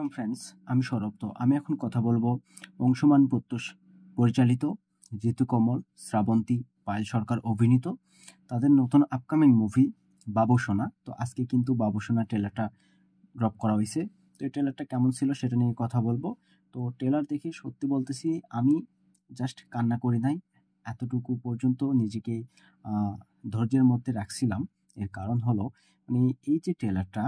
Welcome friends, আমি সৌরভ। তো আমি এখন কথা বলবো অংশুমান প্রত্যুষ পরিচালিত, জিতু কমল, শ্রাবন্তী, পায়েল সরকার অভিনীত তাদের নতুন আপকামিং মুভি বাবুসোনা। তো আজকে কিন্তু বাবুসোনা ট্রেলারটা ড্রপ করা হয়েছে। তো এই ট্রেলারটা কেমন ছিল সেটা নিয়ে কথা বলবো। তো ট্রেলার দেখে সত্যি বলতেছি আমি জাস্ট কান্না করি নাই, এতটুকু পর্যন্ত নিজেকে ধৈর্যের মধ্যে রাখছিলাম। এর কারণ হলো এই যে ট্রেলারটা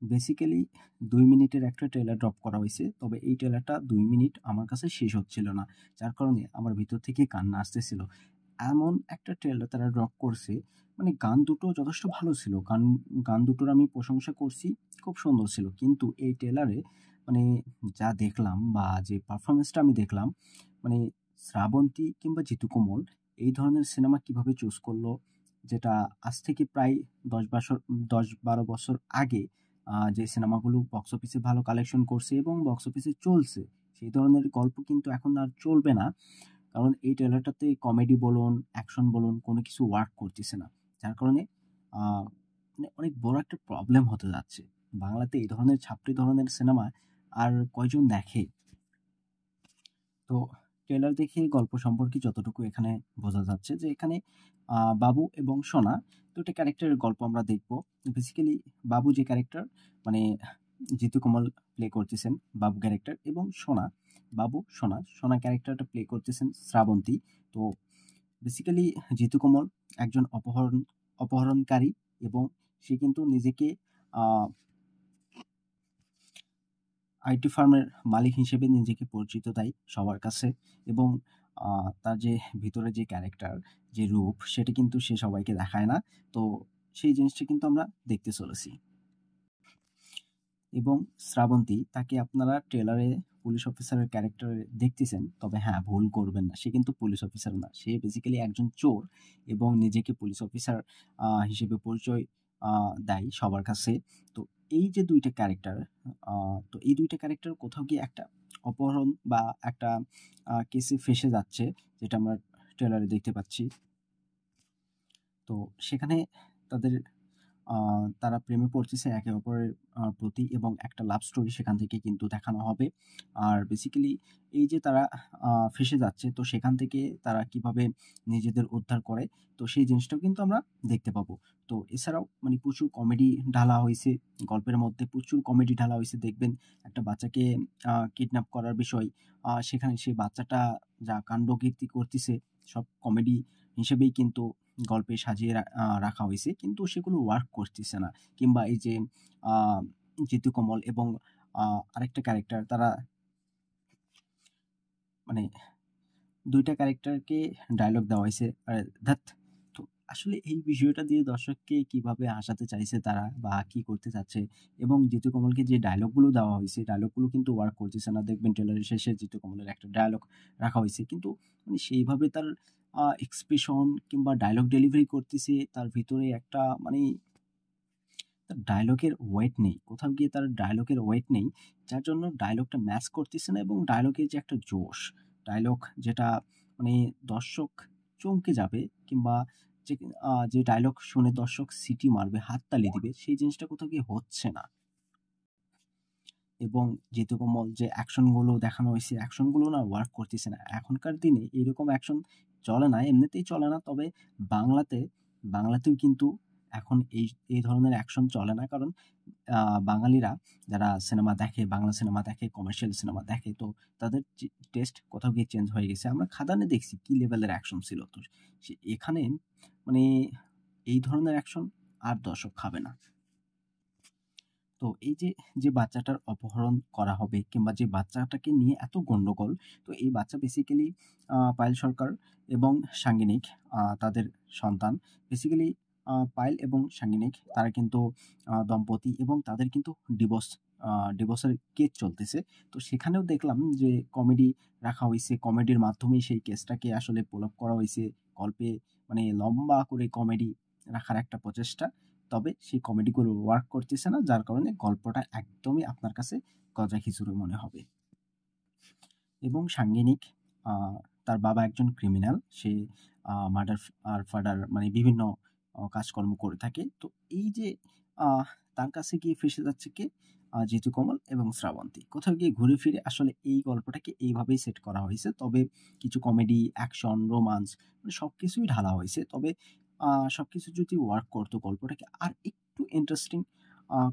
বেসিক্যালি ২ মিনিটের একটা ট্রেলার ড্রপ করা হয়েছে। তবে এই ট্রেলারটা ২ মিনিট আমার কাছে শেষ হচ্ছিল না। যার কারণে আমার ভিতর থেকে কান্না আসতেছিল। এমন একটা ট্রেলার তারা ড্রপ করছে, গান দুটো যথেষ্ট ভালো ছিল। গান দুটোর আমি প্রশংসা করছি, খুব সুন্দর ছিল। কিন্তু এই ট্রেলারে মানে যা দেখলাম বা যে পারফরম্যান্সটা আমি দেখলাম, মানে শ্রাবন্তী কিংবা জিতু কমল এই ধরনের সিনেমা কিভাবে চুজ করলো, যেটা আজ থেকে প্রায় ১০-১২ বছর আগে যে সিনেমাগুলো বক্স অফিসে ভালো কালেকশন করছে এবং বক্স অফিসে চলছে, সেই ধরনের গল্প কিন্তু এখন আর চলবে না। কারণ এই ট্রেলারটাতে কমেডি বলুন, অ্যাকশন বলুন, কোনো কিছু ওয়ার্ক করতেছে না। যার কারণে আ অনেক বড় একটা প্রবলেম হতে যাচ্ছে। বাংলাতে এই ধরনের ছাপড়ি ধরনের সিনেমা আর কয়জন দেখে? তো ট্রেলার দেখে গল্প সম্পর্কে যতটুকু এখানে বোঝা যাচ্ছে যে এখানে বাবু এবং সোনা ২ টা ক্যারেক্টারের গল্প আমরা দেখব। বেসিক্যালি বাবু যে ক্যারেক্টার, মানে জিতু কমল প্লে করতেছেন বাবু ক্যারেক্টার, এবং সোনা ক্যারেক্টারটা প্লে করতেছেন শ্রাবন্তী। তো বেসিক্যালি জিতু কমল একজন অপহরণকারী, এবং সে কিন্তু নিজেকে আ আইটি ফার্মের মালিক হিসেবে নিজেকে পরিচিত দেয় সবার কাছে, এবং তার যে ভিতরে যে ক্যারেক্টার, যে রূপ, সেটা কিন্তু সে সবাইকে দেখায় না। তো সেই জিনিসটা কিন্তু আমরা দেখতে চলেছি। এবং শ্রাবন্তী, তাকে আপনারা ট্রেলারে পুলিশ অফিসারের ক্যারেক্টারে দেখতেছেন। তবে হ্যাঁ, ভুল করবেন না, সে কিন্তু পুলিশ অফিসার না। সে বেসিক্যালি একজন চোর এবং নিজেকে পুলিশ অফিসার হিসেবে পরিচয় দেয় সবার কাছে। তো এই যে ২ টা ক্যারেক্টার, তো এই ২ টা ক্যারেক্টার কোথাও গিয়ে একটা অপহরণ বা একটা কেসে ফেঁসে যাচ্ছে, যেটা আমরা ট্রেলারে দেখতে পাচ্ছি। তো সেখানে তাদের তারা প্রেমে পড়তেছে একে অপরের প্রতি, এবং একটা লাভ স্টোরি সেখান থেকে কিন্তু দেখানো হবে। আর বেসিক্যালি এই যে তারা ফেঁসে যাচ্ছে, তো সেখান থেকে তারা কিভাবে নিজেদের উদ্ধার করে, তো সেই জিনিসটাও কিন্তু আমরা দেখতে পাবো। তো এছাড়াও প্রচুর কমেডি ঢালা হইছে, গল্পের মধ্যে প্রচুর কমেডি ঢালা হইছে। দেখবেন একটা বাচ্চাকে কিডন্যাপ করার বিষয়, সেখানে সেই বাচ্চাটা যা কাণ্ডকীর্তি করতেছে, সব কমেডি হিসেবেই কিন্তু গল্পে সাজিয়ে রাখা হইছে। কিন্তু সেগুলো ওয়ার্ক করতেছে না। কিংবা এই যে আ জিতু কমল এবং আরেকটা ক্যারেক্টার, তারা মানে ২ টা ক্যারেক্টারকে ডায়ালগ দেওয়া হইছে। আরে ধ্যাৎ! তো আসলে এই বিষয়টা দিয়ে দর্শককে কিভাবে হাসাতে চাইছে তারা, বা কি করতে চাচ্ছে, এবং জিতু কমলকে যে ডায়ালগগুলো দেওয়া হইছে, ডায়ালগগুলো কিন্তু ওয়ার্ক করতেছে না। দেখবেন ট্রেলারের শেষে জিতু কমলের একটা ডায়ালগ রাখা হইছে। কিন্তু সেইভাবে তার এক্সপ্রেশন কিংবা ডায়ালগ ডেলিভারি করতেছে, তার ভিতরে একটা তার ডায়ালগের ওয়েট নেই। কোথাও গিয়ে তার ডায়ালগের ওয়েট নেই। যার জন্য ডায়ালগটা ম্যাচ করতেছে না, এবং ডায়ালগের যে একটা জোশ, ডায়ালগ যেটা মানে দর্শক চমকে যাবে, কিংবা যে যে ডায়ালগ শুনে দর্শক সিটি মারবে, হাততালি দিবে, সেই জিনিসটা কোথাও গিয়ে হচ্ছে না। এবং জিতু কমল যে অ্যাকশনগুলো দেখানো হইছে, অ্যাকশনগুলো না ওয়ার্ক করতেছে না। এখনকার দিনে এরকম অ্যাকশন চলে না, এমনিতেই চলে না। তবে বাংলাতে বাংলাতেও কিন্তু এখন এই ধরনের অ্যাকশন চলে না। কারণ আ বাঙালিরা যারা সিনেমা দেখে, বাংলা সিনেমা দেখে, কমার্শিয়াল সিনেমা দেখে, তো তাদের টেস্ট কোথাও গিয়ে চেঞ্জ হয়ে গেছে। আমরা খাদানে দেখছি কি লেভেলের অ্যাকশন ছিল। তো এখানে মানে এই ধরনের অ্যাকশন আর দর্শক খাবে না। তো এই যে, যে বাচ্চাটার অপহরণ করা হবে, কিংবা যে বাচ্চাটাকে নিয়ে এত গন্ডগোল, তো এই বাচ্চা বেসিক্যালি পায়েল সরকার এবং সাঙ্গিনিক, তাদের সন্তান। বেসিক্যালি পায়েল এবং সাঙ্গিনিক, তারা কিন্তু দম্পতি, এবং তাদের কিন্তু ডিভোর্স আ ডিভোর্সের কেস চলতেছে। তো সেখানেও দেখলাম যে কমেডি রাখা হইছে। কমেডির মাধ্যমেই সেই কেসটাকে আসলে পুল আপ করা হইছে। গল্পে লম্বা করে কমেডি রাখার একটা প্রচেষ্টা। তবে সেই কমেডিগুলো ওয়ার্ক করতেছে না, যার কারণে গল্পটা একদমই আপনার কাছে গজা খিচুড়ি মনে হবে। এবং সাঙ্গিনিক, আ তার বাবা একজন ক্রিমিনাল। সে মার্ডার আর ফার্ডার, বিভিন্ন কাজকর্ম করে থাকে। তো এই যে আহ তার কাছে গিয়ে ফেঁসে যাচ্ছে কে? জিতু কমল এবং শ্রাবন্তী। কোথাও গিয়ে ঘুরে ফিরে আসলে এই গল্পটাকে এইভাবেই সেট করা হইছে। তবে কিছু কমেডি, অ্যাকশন, রোমান্স মানে সবকিছুই ঢালা হইছে। তবে আ সবকিছু যদি ওয়ার্ক করত গল্পটাকে আর একটু ইন্টারেস্টিং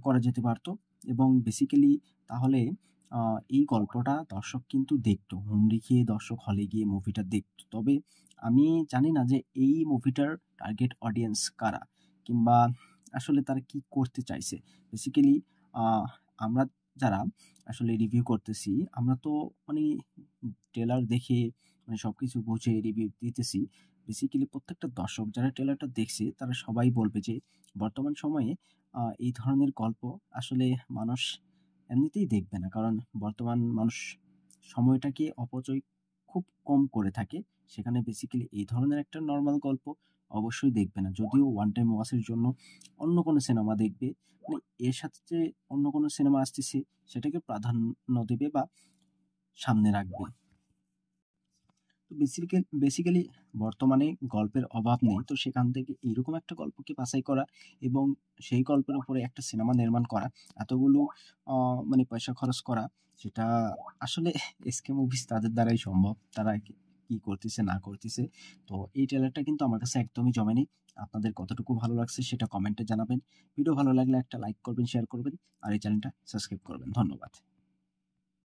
করা যেতে পারত এবং বেসিক্যালি তাহলে আ এই গল্পটা দর্শক কিন্তু দেখত। হুমড়ি খেয়ে দর্শক হলে গিয়ে মুভিটা দেখত। তবে আমি জানি না যে এই মুভিটার টার্গেট অডিয়েন্স কারা? কিংবা আসলে তারা কি করতে চাইছে? বেসিক্যালি আ আমরা যারা আসলে রিভিউ করতেছি, আমরা তো মানে ট্রেলার দেখে মানে সবকিছু বুঝে রিভিউ দিতেছি। বেসিক্যালি প্রত্যেকটা দর্শক যারা ট্রেলারটা দেখছে, তারা সবাই বলবে যে বর্তমান সময়ে এই ধরনের গল্প আসলে মানুষ এমনিতেই দেখবে না। কারণ বর্তমান মানুষ সময়টাকে অপচয় খুব কম করে থাকে। সেখানে বেসিক্যালি এই ধরনের একটা নরমাল গল্প অবশ্যই দেখবে না। যদিও ওয়ান টাইম ওয়াচ এর জন্য অন্য কোনো সিনেমা দেখবে। মানে এর সাথে যে অন্য কোনো সিনেমা আসতেছে সেটাকে প্রাধান্য দেবে বা সামনে রাখবে। তো বেসিক্যালি বর্তমানে গল্পের অভাব নেই। তো সেখান থেকে এইরকম একটা গল্পকে বাছাই করা এবং সেই গল্পের উপরে একটা সিনেমা নির্মাণ করা, এতগুলো আ মানে পয়সা খরচ করা, সেটা আসলে এসকে মুভিজ তাদের দ্বারাই সম্ভব। তারা কি করতেছে না করতেছে। তো এই ট্রেলারটা কিন্তু আমার কাছে একদমই জমেনি। আপনাদের কতটুকু ভালো লাগছে সেটা কমেন্টে জানাবেন। ভিডিও ভালো লাগলে একটা লাইক করবেন, শেয়ার করবেন আর এই চ্যানেলটা সাবস্ক্রাইব করবেন। ধন্যবাদ।